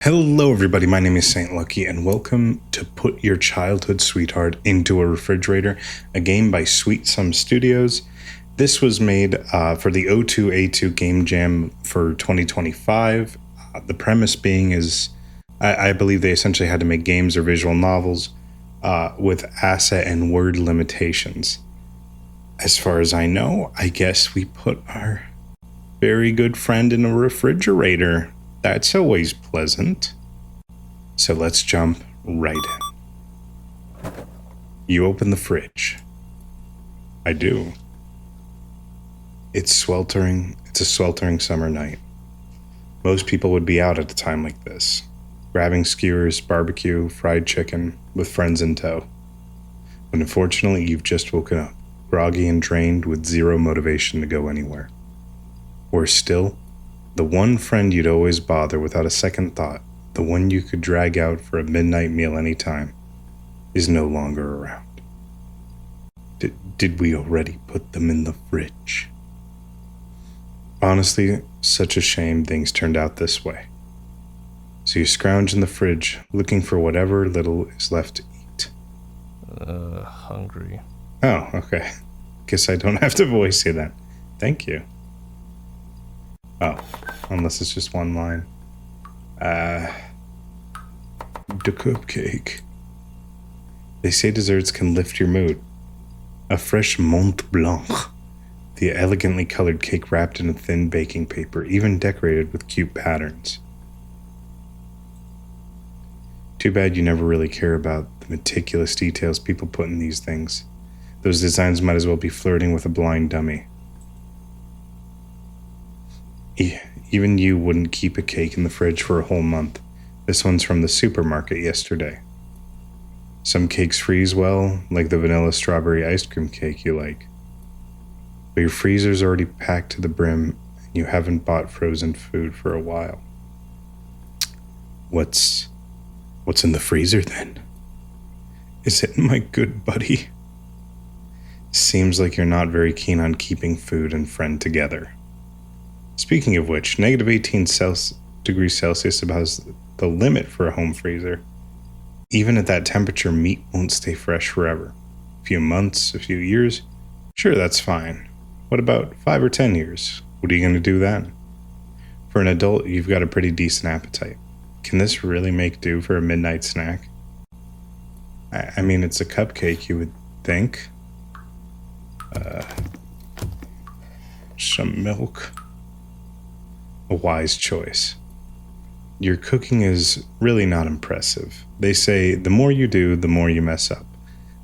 Hello everybody, my name is Saint Lucky and welcome to Put Your Childhood Sweetheart into a Refrigerator, a game by Sweet Some Studios. This was made for the O2A2 Game Jam for 2025. The premise being is, I believe they essentially had to make games or visual novels with asset and word limitations. As far as I know, I guess we put our very good friend in a refrigerator. That's always pleasant. So let's jump right in. You open the fridge. I do. It's a sweltering summer night. Most people would be out at a time like this, grabbing skewers, barbecue, fried chicken, with friends in tow. But unfortunately, you've just woken up, groggy and drained with zero motivation to go anywhere. Worse still, the one friend you'd always bother without a second thought, the one you could drag out for a midnight meal anytime, is no longer around. Did we already put them in the fridge? Honestly, such a shame things turned out this way. So you scrounge in the fridge, looking for whatever little is left to eat. Hungry. Oh, okay. Guess I don't have to voice you then. Thank you. Oh, unless it's just one line. The cupcake. They say desserts can lift your mood. A fresh Mont Blanc. The elegantly colored cake wrapped in a thin baking paper, even decorated with cute patterns. Too bad you never really care about the meticulous details people put in these things. Those designs might as well be flirting with a blind dummy. Even you wouldn't keep a cake in the fridge for a whole month. This one's from the supermarket yesterday. Some cakes freeze well, like the vanilla strawberry ice cream cake you like. But your freezer's already packed to the brim, and you haven't bought frozen food for a while. What's in the freezer then? Is it my good buddy? Seems like you're not very keen on keeping food and friend together. Speaking of which, negative 18 degrees Celsius about the limit for a home freezer. Even at that temperature, meat won't stay fresh forever. A few months, a few years, sure, that's fine. What about 5 or 10 years? What are you going to do then? For an adult, you've got a pretty decent appetite. Can this really make do for a midnight snack? I mean, it's a cupcake, you would think. Some milk. A wise choice. Your cooking is really not impressive. They say the more you do, the more you mess up,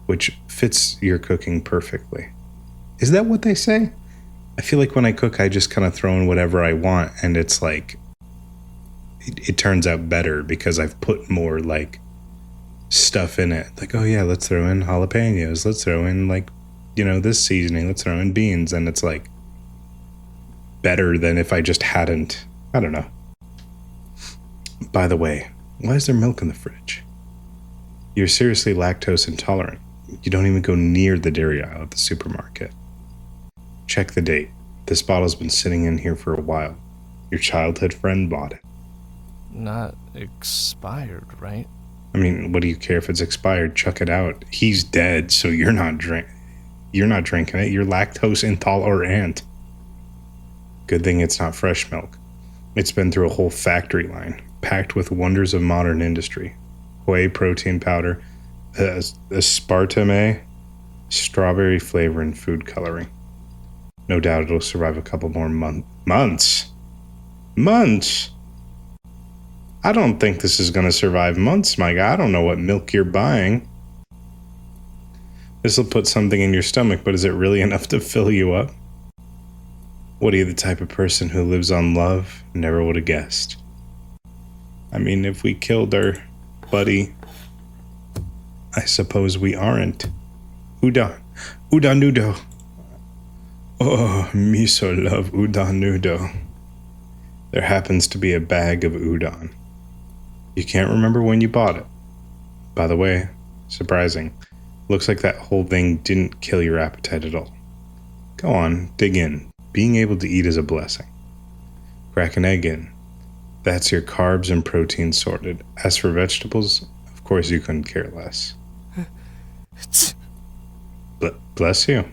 which fits your cooking perfectly. Is that what they say? I feel like when I cook, I just kind of throw in whatever I want, and it's like, it turns out better because I've put more like stuff in it. Like, oh yeah, let's throw in jalapenos. Let's throw in this seasoning. Let's throw in beans. And it's like, better than if I just hadn't. I don't know. By the way, why is there milk in the fridge? You're seriously lactose intolerant. You don't even go near the dairy aisle at the supermarket. Check the date. This bottle's been sitting in here for a while. Your childhood friend bought it. Not expired, right? I mean, what do you care if it's expired? Chuck it out. He's dead, so you're not drinking it. You're lactose intolerant. Good thing it's not fresh milk. It's been through a whole factory line, packed with wonders of modern industry. Whey protein powder, aspartame, strawberry flavor, and food coloring. No doubt it'll survive a couple more months. Months? I don't think this is going to survive months, my guy. I don't know what milk you're buying. This'll put something in your stomach, but is it really enough to fill you up? What are you, the type of person who lives on love? Never would have guessed. I mean, if we killed our buddy, I suppose we aren't. Udon noodle. Oh, me so love udon noodle. There happens to be a bag of udon. You can't remember when you bought it. By the way, surprising. Looks like that whole thing didn't kill your appetite at all. Go on, dig in. Being able to eat is a blessing. Crack an egg in. That's your carbs and proteins sorted. As for vegetables, of course you couldn't care less. Bless you.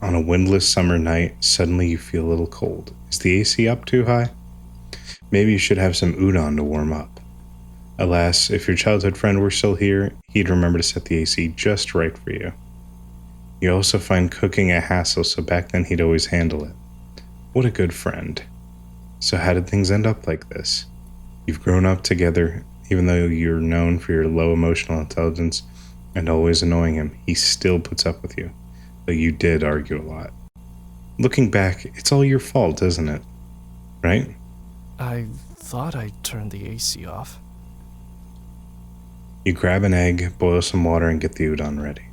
On a windless summer night, suddenly you feel a little cold. Is the AC up too high? Maybe you should have some udon to warm up. Alas, if your childhood friend were still here, he'd remember to set the AC just right for you. You also find cooking a hassle, so back then he'd always handle it. What a good friend. So how did things end up like this? You've grown up together, even though you're known for your low emotional intelligence and always annoying him, he still puts up with you. But you did argue a lot. Looking back, it's all your fault, isn't it? Right? I thought I turned the AC off. You grab an egg, boil some water, and get the udon ready.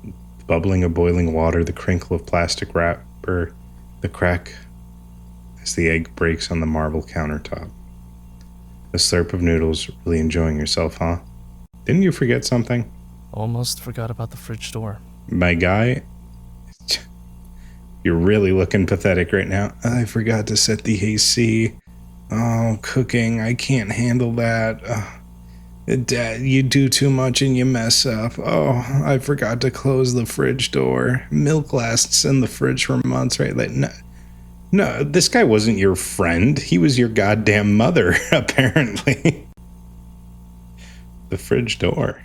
The bubbling of boiling water, the crinkle of plastic wrapper, the crack as the egg breaks on the marble countertop. The slurp of noodles, really enjoying yourself, huh? Didn't you forget something? Almost forgot about the fridge door. My guy, you're really looking pathetic right now. I forgot to set the AC. Oh, cooking, I can't handle that. Dad, you do too much and you mess up. Oh, I forgot to close the fridge door. Milk lasts in the fridge for months, right? Like, no, this guy wasn't your friend. He was your goddamn mother, apparently. The fridge door.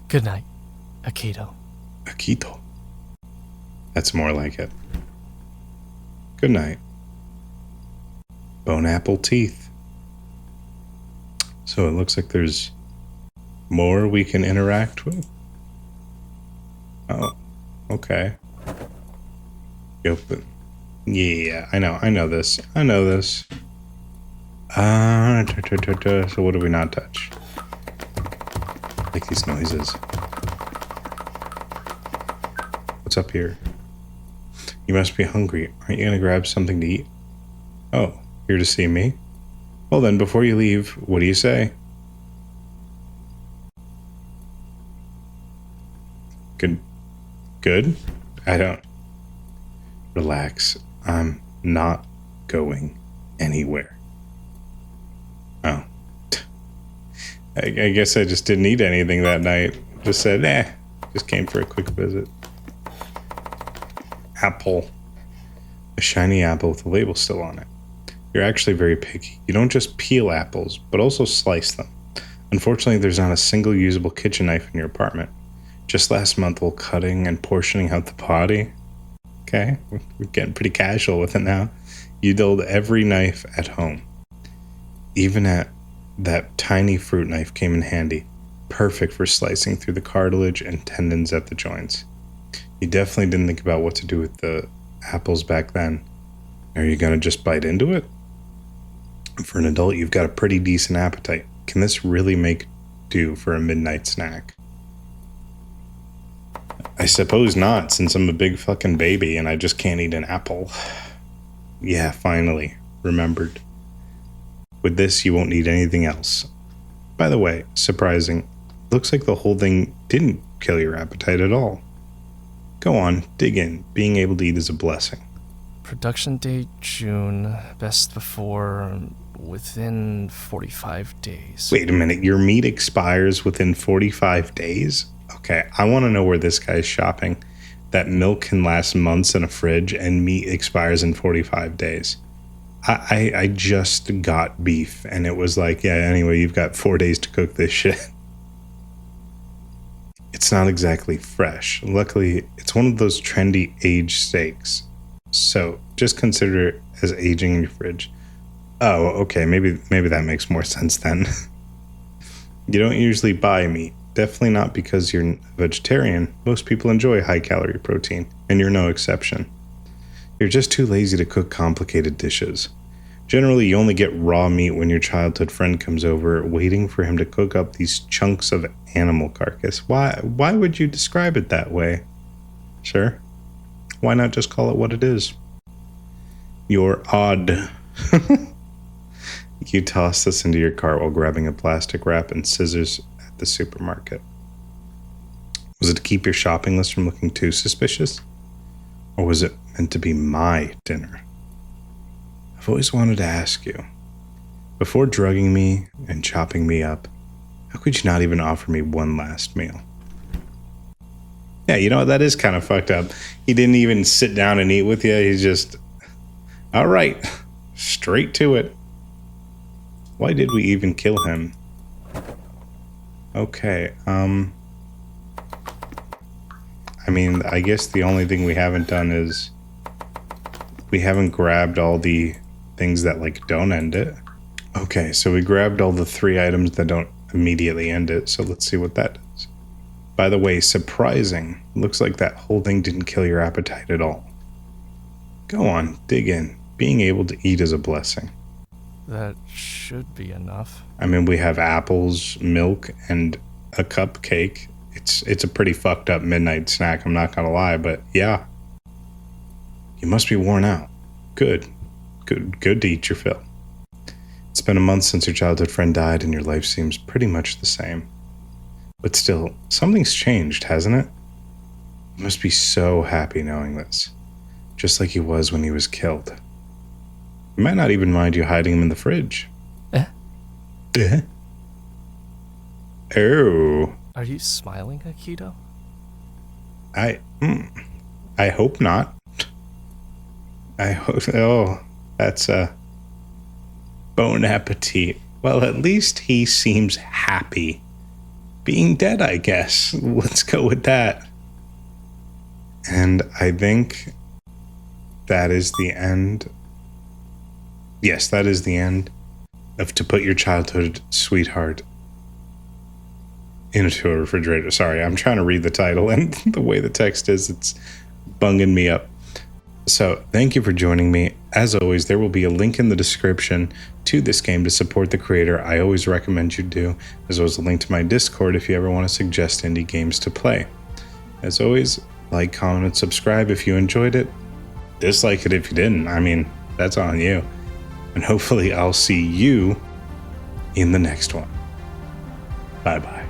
Good night, Akito. Akito. That's more like it. Good night. Bone apple teeth. So it looks like there's more we can interact with. Oh, okay. Open. Yeah, I know this. So what do we not touch? Like these noises. What's up here? You must be hungry. Aren't you gonna grab something to eat? Oh, here to see me? Well then, before you leave, what do you say? Good? I don't. Relax. I'm not going anywhere. Oh. I guess I just didn't eat anything that night. Just said, just came for a quick visit. Apple. A shiny apple with a label still on it. You're actually very picky. You don't just peel apples, but also slice them. Unfortunately, there's not a single usable kitchen knife in your apartment. Just last month, while cutting and portioning out the body, okay, we're getting pretty casual with it now, you dulled every knife at home. Even that tiny fruit knife came in handy, perfect for slicing through the cartilage and tendons at the joints. You definitely didn't think about what to do with the apples back then. Are you gonna just bite into it? For an adult, you've got a pretty decent appetite. Can this really make do for a midnight snack? I suppose not, since I'm a big fucking baby and I just can't eat an apple. Yeah, finally. Remembered. With this, you won't need anything else. By the way, surprising. Looks like the whole thing didn't kill your appetite at all. Go on, dig in. Being able to eat is a blessing. Production date, June. Best before, within 45 days. Wait a minute, your meat expires within 45 days? Okay, I want to know where this guy's shopping. That milk can last months in a fridge and meat expires in 45 days. I just got beef and it was like, yeah, anyway, you've got 4 days to cook this shit. It's not exactly fresh. Luckily, it's one of those trendy aged steaks. So just consider it as aging in your fridge. Oh, okay, maybe that makes more sense then. You don't usually buy meat. Definitely not because you're a vegetarian. Most people enjoy high-calorie protein, and you're no exception. You're just too lazy to cook complicated dishes. Generally, you only get raw meat when your childhood friend comes over, waiting for him to cook up these chunks of animal carcass. Why would you describe it that way? Sure. Why not just call it what it is? You're odd. You toss this into your cart while grabbing a plastic wrap and scissors at the supermarket. Was it to keep your shopping list from looking too suspicious? Or was it meant to be my dinner? I've always wanted to ask you, before drugging me and chopping me up, how could you not even offer me one last meal? Yeah, you know what? That is kind of fucked up. He didn't even sit down and eat with you. He's just, all right, straight to it. Why did we even kill him? Okay, I mean, I guess the only thing we haven't done is we haven't grabbed all the things that, like, don't end it. Okay, so we grabbed all the 3 items that don't immediately end it, so let's see what that does. By the way, surprising. Looks like that whole thing didn't kill your appetite at all. Go on, dig in. Being able to eat is a blessing. That should be enough. I mean, we have apples, milk, and a cupcake. It's a pretty fucked up midnight snack, I'm not gonna lie, but yeah. You must be worn out. Good to eat your fill. It's been a month since your childhood friend died and your life seems pretty much the same. But still, something's changed, hasn't it? You must be so happy knowing this. Just like he was when he was killed. You might not even mind you hiding him in the fridge. Oh. Are you smiling, Akito? I hope not. I hope. Oh, that's bon appetit. Well, at least he seems happy. Being dead, I guess. Let's go with that. And I think that is the end. Yes, that is the end of To Put Your Childhood Sweetheart into a Refrigerator. Sorry, I'm trying to read the title, and the way the text is, it's bunging me up. So thank you for joining me. As always, there will be a link in the description to this game to support the creator. I always recommend you do, as well as a link to my Discord if you ever want to suggest indie games to play. As always, like, comment, and subscribe if you enjoyed it. Dislike it if you didn't. I mean, that's on you. And hopefully I'll see you in the next one. Bye-bye.